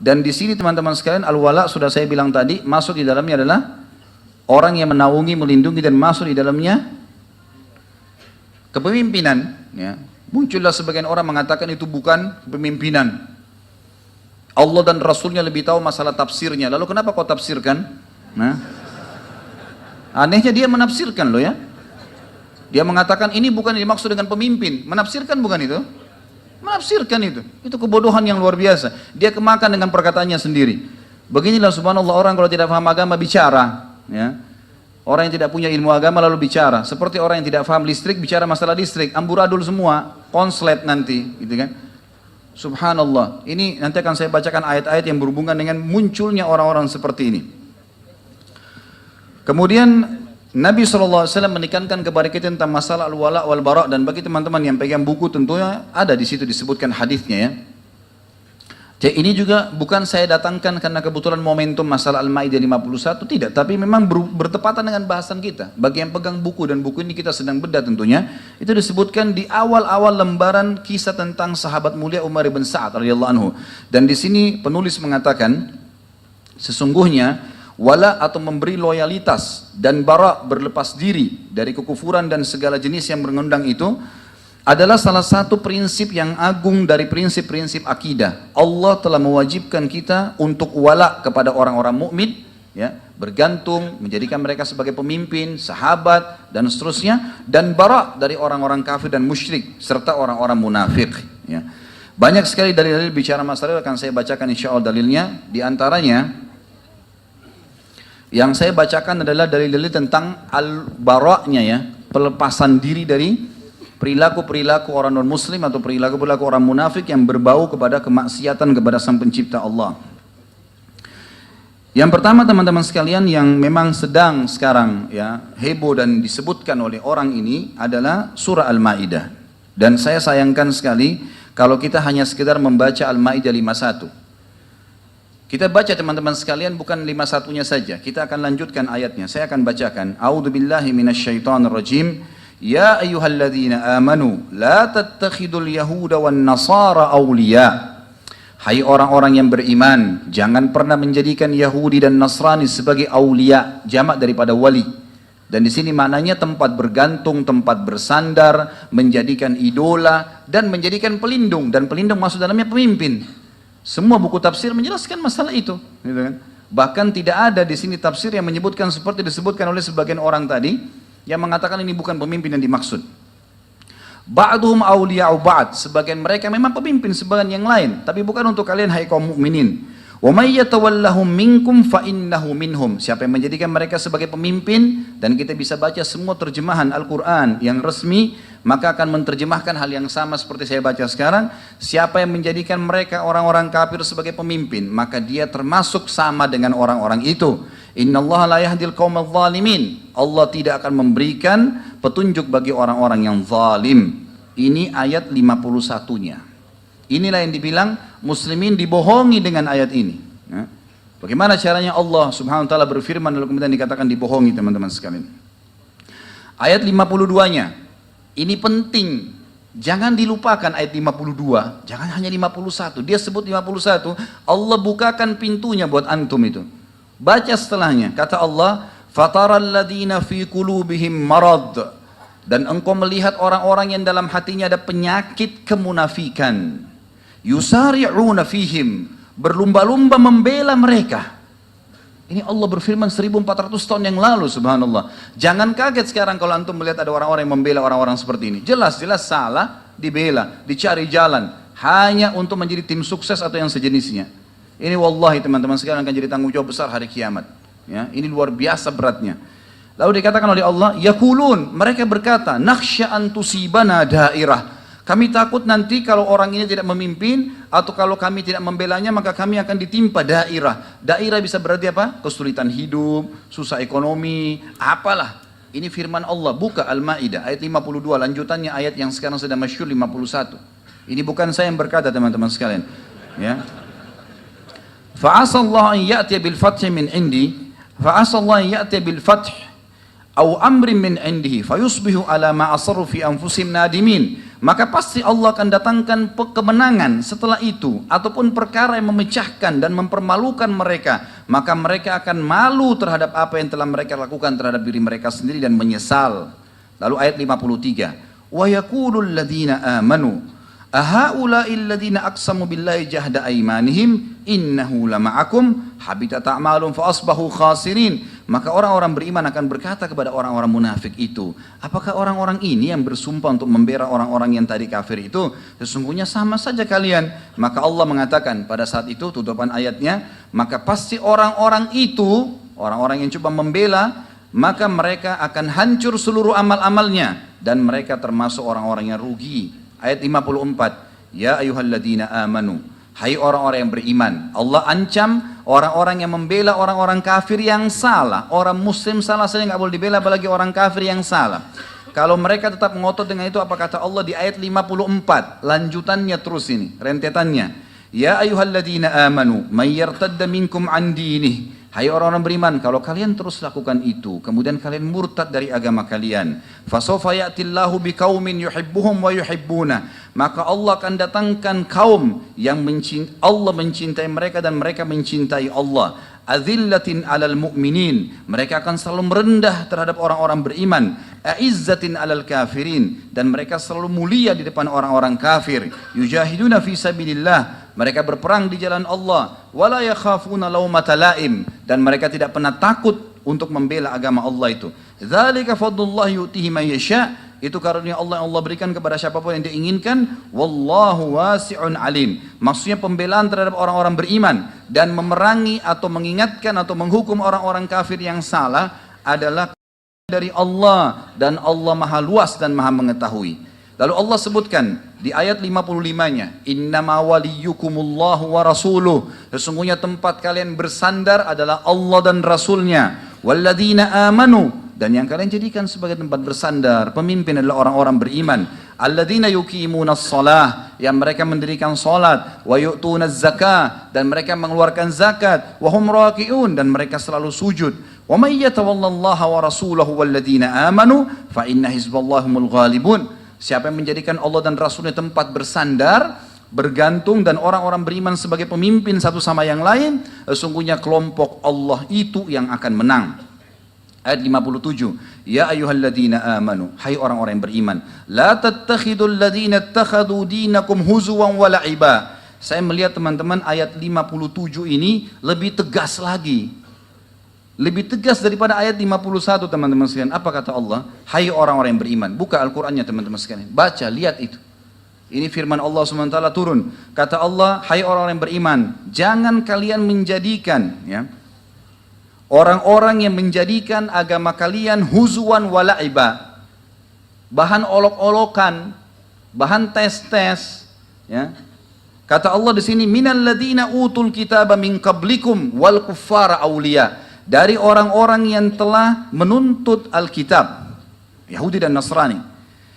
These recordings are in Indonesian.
Dan di sini teman-teman sekalian, al-wala sudah saya bilang tadi, masuk di dalamnya adalah orang yang menaungi, melindungi, dan masuk di dalamnya kepemimpinan. Ya. Muncullah sebagian orang mengatakan itu bukan kepemimpinan. Allah dan Rasulnya lebih tahu masalah tafsirnya. Lalu kenapa kau tafsirkan? Nah, anehnya dia menafsirkan loh ya. Dia mengatakan ini bukan dimaksud dengan pemimpin. Menafsirkan bukan itu? Menafsirkan itu. Itu kebodohan yang luar biasa. Dia kemakan dengan perkataannya sendiri. Beginilah subhanallah orang kalau tidak paham agama bicara. Ya. Orang yang tidak punya ilmu agama lalu bicara. Seperti orang yang tidak paham listrik bicara masalah listrik. Amburadul semua. Konslet nanti. Gitu kan. Subhanallah. Ini nanti akan saya bacakan ayat-ayat yang berhubungan dengan munculnya orang-orang seperti ini. Kemudian Nabi SAW menekankan kepada kita tentang masalah al-wala wal-bara, dan bagi teman-teman yang pegang buku tentunya ada di situ disebutkan hadisnya ya. Jadi ini juga bukan saya datangkan karena kebetulan momentum masalah Al-Maidah 51, tidak, tapi memang bertepatan dengan bahasan kita. Bagi yang pegang buku, dan buku ini kita sedang bedah tentunya, itu disebutkan di awal-awal lembaran kisah tentang sahabat mulia Umar bin Sa'ad radhiyallahu anhu. Dan di sini penulis mengatakan sesungguhnya wala atau memberi loyalitas dan bara berlepas diri dari kekufuran dan segala jenis yang mengundang itu adalah salah satu prinsip yang agung dari prinsip-prinsip akidah. Allah telah mewajibkan kita untuk wala kepada orang-orang mukmin, ya, bergantung, menjadikan mereka sebagai pemimpin, sahabat dan seterusnya, dan bara dari orang-orang kafir dan musyrik serta orang-orang munafik. Ya. Banyak sekali dalil-dalil bicara masalah akan saya bacakan insyaallah dalilnya. Di antaranya yang saya bacakan adalah dalil-dalil tentang al-bara'nya ya, pelepasan diri dari perilaku-perilaku orang non-muslim atau perilaku-perilaku orang munafik yang berbau kepada kemaksiatan kepada Sang Pencipta Allah. Yang pertama teman-teman sekalian yang memang sedang sekarang ya heboh dan disebutkan oleh orang ini adalah surah Al-Maidah. Dan saya sayangkan sekali kalau kita hanya sekedar membaca Al-Maidah 51. Kita baca teman-teman sekalian bukan 51-nya saja. Kita akan lanjutkan ayatnya. Saya akan bacakan. A'udzubillahi minasyaitonirrajim. Ya ayyuhalladzina amanu la tattakhidul yahuda wan nasara awliya. Hai orang-orang yang beriman, jangan pernah menjadikan Yahudi dan Nasrani sebagai aulia, jamak daripada wali. Dan di sini maknanya tempat bergantung, tempat bersandar, menjadikan idola dan menjadikan pelindung, dan pelindung masuk dalamnya pemimpin. Semua buku tafsir menjelaskan masalah itu, gitu kan? Bahkan tidak ada di sini tafsir yang menyebutkan seperti disebutkan oleh sebagian orang tadi yang mengatakan ini bukan pemimpin yang dimaksud. Ba'duhum awliya'u ba'd, sebagian mereka memang pemimpin sebagian yang lain, tapi bukan untuk kalian hai kaum mukminin. Wa may yatawallahum minkum fa innahu minhum. Siapa yang menjadikan mereka sebagai pemimpin, dan kita bisa baca semua terjemahan Al-Qur'an yang resmi, maka akan menerjemahkan hal yang sama seperti saya baca sekarang. Siapa yang menjadikan mereka orang-orang kafir sebagai pemimpin, maka dia termasuk sama dengan orang-orang itu. Innallaha la yahdil qaumadz zalimin. Allah tidak akan memberikan petunjuk bagi orang-orang yang zalim. Ini ayat 51-nya. Inilah yang dibilang muslimin dibohongi dengan ayat ini. Ya. Bagaimana caranya Allah subhanahu wa ta'ala berfirman lalu kemudian dikatakan dibohongi teman-teman sekalian. Ayat 52-nya. Ini penting. Jangan dilupakan ayat 52. Jangan hanya 51. Dia sebut 51. Allah bukakan pintunya buat antum itu. Baca setelahnya. Kata Allah, "Fataral ladzina fi qulubihim marad." Dan engkau melihat orang-orang yang dalam hatinya ada penyakit kemunafikan. Yusari'una fihim, berlumba-lumba membela mereka. Ini Allah berfirman 1400 tahun yang lalu, subhanallah. Jangan kaget sekarang kalau antum melihat ada orang-orang yang membela orang-orang seperti ini. Jelas-jelas salah, dibela, dicari jalan hanya untuk menjadi tim sukses atau yang sejenisnya. Ini wallahi teman-teman sekalian akan jadi tanggung jawab besar hari kiamat. Ya, ini luar biasa beratnya. Lalu dikatakan oleh Allah, yaqulun, mereka berkata, nakhsha an tusibana dairah. Kami takut nanti kalau orang ini tidak memimpin atau kalau kami tidak membelanya maka kami akan ditimpa dairah. Dairah bisa berarti apa? Kesulitan hidup, susah ekonomi, apalah. Ini firman Allah, buka Al-Maidah ayat 52, lanjutannya ayat yang sekarang sedang masyhur 51. Ini bukan saya yang berkata teman-teman sekalian. Ya. Fa'asallahu an ya'tiya bil fathi min indi, fa'asallahu an ya'tiya bil fath atau amrin min indihi fayusbihu ala ma asarru fi anfusihim nadimin. maka pasti Allah akan datangkan kemenangan setelah itu, ataupun perkara yang memecahkan dan mempermalukan mereka, maka mereka akan malu terhadap apa yang telah mereka lakukan terhadap diri mereka sendiri dan menyesal. Lalu ayat 53, wa yaqulul ladzina amanu ahaula'il ladzina aqsamu billahi jahda aymanihim innahu lama'akum habitat a'malum fa asbahu khasirin. Maka orang-orang beriman akan berkata kepada orang-orang munafik itu, apakah orang-orang ini yang bersumpah untuk membela orang-orang yang tadi kafir itu? Sesungguhnya sama saja kalian. Maka Allah mengatakan pada saat itu, tutupan ayatnya, maka pasti orang-orang itu, orang-orang yang coba membela, maka mereka akan hancur seluruh amal-amalnya dan mereka termasuk orang-orang yang rugi. Ayat 54, ya ayyuhalladzina amanu, hai orang-orang yang beriman. Allah ancam orang-orang yang membela orang-orang kafir yang salah. Orang muslim salah saja nggak boleh dibela, apalagi orang kafir yang salah. Kalau mereka tetap mengotot dengan itu, apa kata Allah di ayat 54, lanjutannya terus ini, rentetannya. Ya ayyuhalladzina amanu, may yartadda minkum an dinih. Hai orang-orang beriman, kalau kalian terus lakukan itu, kemudian kalian murtad dari agama kalian, fasawfa ya'tillahu biqaumin yuhibbuhum wa yuhibbuna, maka Allah akan datangkan kaum yang Allah mencintai mereka dan mereka mencintai Allah. Azillatin alal mu'minin, mereka akan selalu merendah terhadap orang-orang beriman. Aizzatin alal kafirin, dan mereka selalu mulia di depan orang-orang kafir. Yujahiduna fi sabilillah, mereka berperang di jalan Allah. Wala yakhafuna laumata laim, dan mereka tidak pernah takut untuk membela agama Allah itu. Dzalika fadlullah yu'tihi man yasha, itu karunia Allah yang Allah berikan kepada siapapun yang diinginkan. Wallahu wasi'un alim, maksudnya pembelaan terhadap orang-orang beriman dan memerangi atau mengingatkan atau menghukum orang-orang kafir yang salah adalah dari Allah, dan Allah maha luas dan maha mengetahui. Lalu Allah sebutkan di ayat 55-nya, innama waliyukumullahu wa rasuluh, sesungguhnya tempat kalian bersandar adalah Allah dan Rasulnya. Walladzina amanu, dan yang kalian jadikan sebagai tempat bersandar, pemimpin adalah orang-orang beriman. Alladzina yuqimunas shalah, yang mereka mendirikan salat, wa yu'tunaz zakah, dan mereka mengeluarkan zakat, wa hum raki'un, dan mereka selalu sujud. Wa may yatawallallaha wa rasulahu walladzina amanu fa inna hizballahi humul ghalibun. Siapa yang menjadikan Allah dan Rasulnya tempat bersandar, bergantung, dan orang-orang beriman sebagai pemimpin satu sama yang lain, sesungguhnya kelompok Allah itu yang akan menang. Ayat 57, ya ayyuhalladzina amanu, hai orang-orang yang beriman, la tattakhidul ladzina ittakhadhu dinakum huzuwan wa la'iba. Saya melihat teman-teman ayat 57 ini lebih tegas lagi, lebih tegas daripada ayat 51 teman-teman sekalian. Apa kata Allah? Hai orang-orang yang beriman. Buka Al-Qur'annya teman-teman sekalian, baca, lihat itu. Ini firman Allah SWT turun. Kata Allah, hai orang-orang yang beriman, jangan kalian menjadikan, ya, orang-orang yang menjadikan agama kalian huzuan wala'iba, bahan olok-olokan, bahan tes-tes, ya. Kata Allah di sini, minal ladina utul kitaba min qablikum wal kuffara awliya, dari orang-orang yang telah menuntut Alkitab, Yahudi dan Nasrani,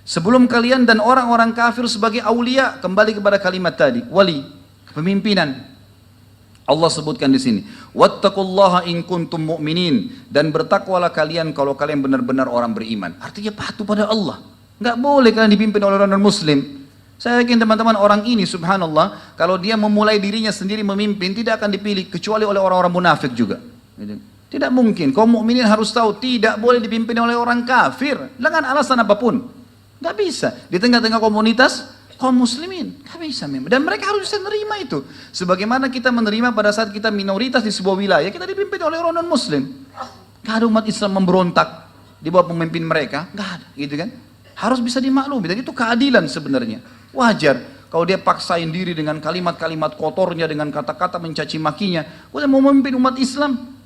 sebelum kalian, dan orang-orang kafir sebagai awliya. Kembali kepada kalimat tadi, wali, kepemimpinan. Allah sebutkan di sini, wattaqullaha in kuntum mu'minin, dan bertakwalah kalian kalau kalian benar-benar orang beriman. Artinya patuh pada Allah. Enggak boleh kalian dipimpin oleh orang non-muslim. Saya yakin teman-teman, orang ini subhanallah, kalau dia memulai dirinya sendiri memimpin, tidak akan dipilih kecuali oleh orang-orang munafik juga. Tidak mungkin. Kaum mukminin harus tahu tidak boleh dipimpin oleh orang kafir dengan alasan apapun. Enggak bisa. Di tengah-tengah komunitas kaum muslimin, nggak bisa memang. Dan mereka harus bisa menerima itu. Sebagaimana kita menerima pada saat kita minoritas di sebuah wilayah, kita dipimpin oleh orang non-muslim. Nggak ada umat Islam memberontak di bawah pemimpin mereka, nggak ada, gitu kan? Harus bisa dimaklumi. Dan itu keadilan sebenarnya. Wajar kalau dia paksain diri dengan kalimat-kalimat kotornya, dengan kata-kata mencaci makinya, udah mau memimpin umat Islam.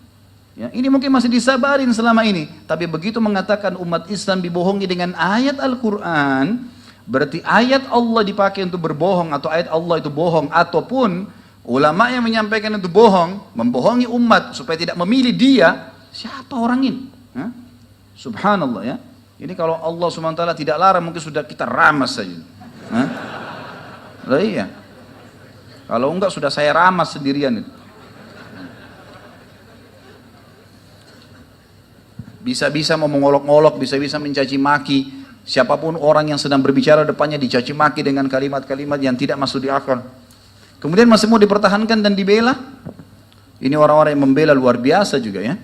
Ya, ini mungkin masih disabarin selama ini, tapi begitu mengatakan umat Islam dibohongi dengan ayat Al-Quran, berarti ayat Allah dipakai untuk berbohong, atau ayat Allah itu bohong, ataupun ulama yang menyampaikan itu bohong, membohongi umat supaya tidak memilih dia. Siapa orang ini? Hah? Subhanallah, ya. Ini kalau Allah SWT tidak larang, mungkin sudah kita ramas saja. Hah? Lah iya. Kalau enggak sudah saya ramas sendirian itu. Bisa-bisa mau mengolok-olok, bisa-bisa mencaci maki. Siapapun orang yang sedang berbicara depannya dicaci maki dengan kalimat-kalimat yang tidak masuk di akal. Kemudian masih mau dipertahankan dan dibela. Ini orang-orang yang membela luar biasa juga ya.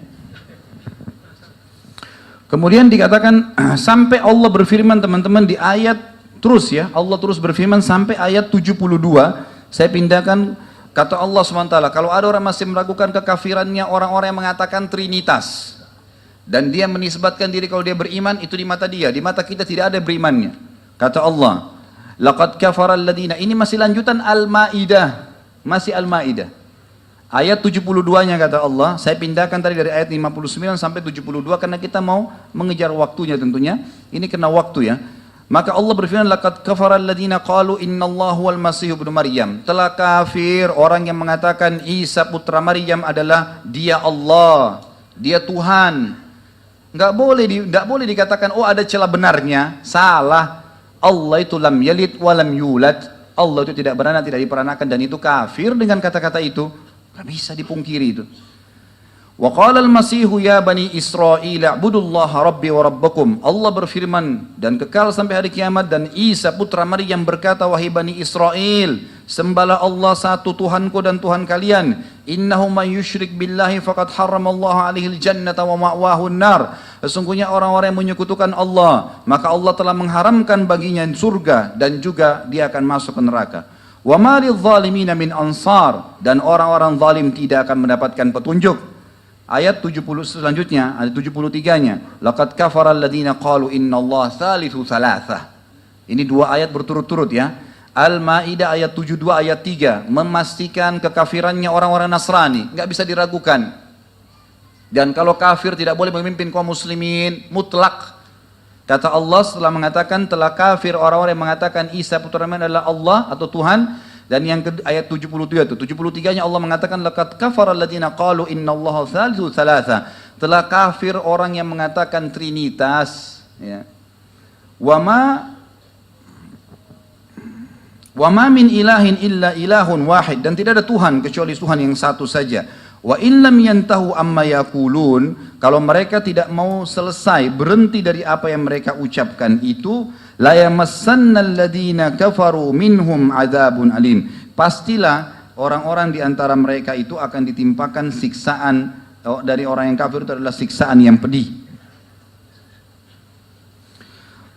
Kemudian dikatakan sampai Allah berfirman teman-teman di ayat terus ya. Allah terus berfirman sampai ayat 72. Saya pindahkan kata Allah SWT. Kalau ada orang masih meragukan kekafirannya orang-orang yang mengatakan Trinitas. Dan dia menisbatkan diri kalau dia beriman itu di mata dia, di mata kita tidak ada berimannya. Kata Allah, laqad kafara alladziina, ini masih lanjutan Al-Maidah, masih Al-Maidah. Ayat 72-nya kata Allah, saya pindahkan tadi dari ayat 59 sampai 72 karena kita mau mengejar waktunya tentunya. Ini kena waktu ya. Maka Allah berfirman, laqad kafara alladziina qalu innallaha wal masih ibnu Maryam. Telah kafir orang yang mengatakan Isa putra Maryam adalah dia Allah, dia Tuhan. Nggak boleh dikatakan oh ada celah benarnya, salah. Allah itu lam yalid wa lam yulad. Allah itu tidak beranak, tidak diperanakan dan itu kafir dengan kata-kata itu. Nggak bisa dipungkiri itu. Wa qala al-masihu ya bani Israil a'budullaha rabbi wa rabbakum. Allah berfirman dan kekal sampai hari kiamat dan Isa putra Maryam berkata wahai bani Israel, sembahlah Allah satu Tuhanku dan Tuhan kalian. Innahu may yusyrik billahi faqad harramallahu alaihi al-jannata wa ma'wahu an-nar. Sesungguhnya orang-orang yang menyekutukan Allah, maka Allah telah mengharamkan baginya surga dan juga dia akan masuk ke neraka. Wa ma lidh-dhalimina min ansar, dan orang-orang zalim tidak akan mendapatkan petunjuk. Ayat 70 selanjutnya, ayat 73-nya. Laqad kafara alladziina qalu innallaha thalithu thalathah. Ini dua ayat berturut-turut ya. Al-Maidah ayat 72 ayat 3 memastikan kekafirannya orang-orang Nasrani, enggak bisa diragukan. Dan kalau kafir tidak boleh memimpin kaum muslimin mutlak. Kata Allah setelah mengatakan telah kafir orang-orang yang mengatakan Isa putra Maryam adalah Allah atau Tuhan. Dan yang ayat 73 itu, 73-nya Allah mengatakan laqad kafara alladziina qalu innallaha thalithu thalatha. Telah kafir orang yang mengatakan trinitas ya. Wa ma min ilahin illa ilahun wahid, dan tidak ada Tuhan kecuali Tuhan yang satu saja. Wa in lam yantahu amma yaqulun, kalau mereka tidak mau selesai berhenti dari apa yang mereka ucapkan itu, la yamassannal ladzina kafaru minhum adzabun alim. Pastilah orang-orang di antara mereka itu akan ditimpakan siksaan dari orang yang kafir itu adalah siksaan yang pedih.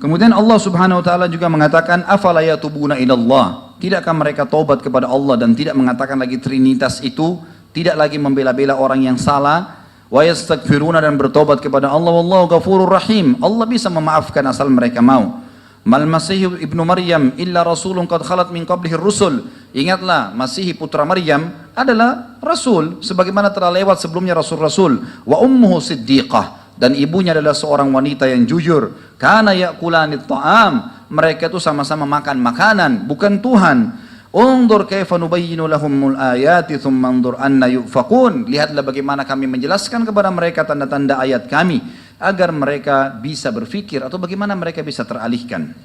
Kemudian Allah Subhanahu wa taala juga mengatakan afala yatubuna ilallah. Tidakkah mereka taubat kepada Allah dan tidak mengatakan lagi trinitas itu, tidak lagi membela-bela orang yang salah, wa yastaghfiruna dan bertobat kepada Allah, wallahu ghafurur rahim. Allah bisa memaafkan asal mereka mau. Mal Masih ibnu Maryam illa rasulun qad khalat min qablihi rusul. Ingatlah, Masih putra Maryam adalah rasul sebagaimana telah lewat sebelumnya rasul-rasul. Wa ummuhu siddiqah, dan ibunya adalah seorang wanita yang jujur. Kana ya'kulanit ta'am, mereka itu sama-sama makan makanan, bukan Tuhan. Undur kaifa nubayyinu lahumul ayati thumma andur anna yufakun. Lihatlah bagaimana kami menjelaskan kepada mereka tanda-tanda ayat kami agar mereka bisa berfikir atau bagaimana mereka bisa teralihkan.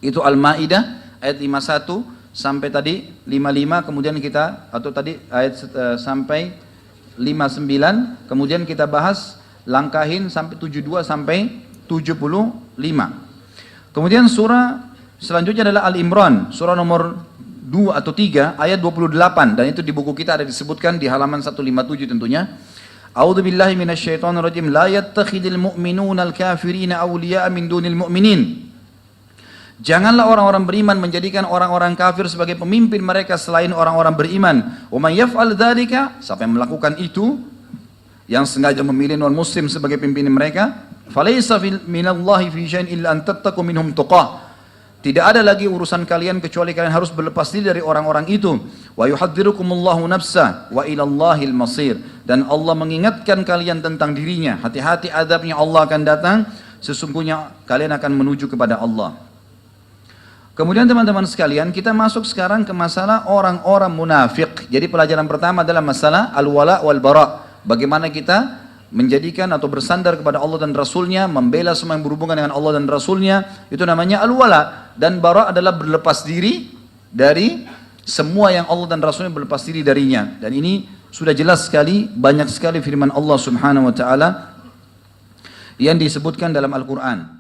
Itu Al-Maidah ayat 51 sampai tadi 55, kemudian kita atau tadi ayat sampai 59, kemudian kita bahas langkahin sampai 72 sampai 75. Kemudian surah selanjutnya adalah Al-Imran, surah nomor 2 atau 3 ayat 28, dan itu di buku kita ada disebutkan di halaman 157 tentunya. A'udzu billahi minasyaitonir rajim. La yattakhidul mu'minuna al-kafirina awliya'a min dunil mu'minin. Janganlah orang-orang beriman menjadikan orang-orang kafir sebagai pemimpin mereka selain orang-orang beriman. Wa may yaf'al dzalika, siapa yang melakukan itu, yang sengaja memilih non-muslim sebagai pimpinan mereka, falaysa minallahi fi syai'in illa an tattaqu minhum tuqah. Tidak ada lagi urusan kalian kecuali kalian harus berlepas diri dari orang-orang itu. Wa yuhadzirukumullahu nafsa wa ilallahil masir. Dan Allah mengingatkan kalian tentang dirinya. Hati-hati azabnya Allah akan datang. Sesungguhnya kalian akan menuju kepada Allah. Kemudian teman-teman sekalian, kita masuk sekarang ke masalah orang-orang munafik. Jadi pelajaran pertama adalah masalah al-wala wal bara. Bagaimana kita menjadikan atau bersandar kepada Allah dan Rasulnya, membela semua yang berhubungan dengan Allah dan Rasulnya, itu namanya al-wala. Dan bara adalah berlepas diri dari semua yang Allah dan Rasulnya berlepas diri darinya. Dan ini sudah jelas sekali, banyak sekali firman Allah Subhanahu wa ta'ala yang disebutkan dalam Al-Quran.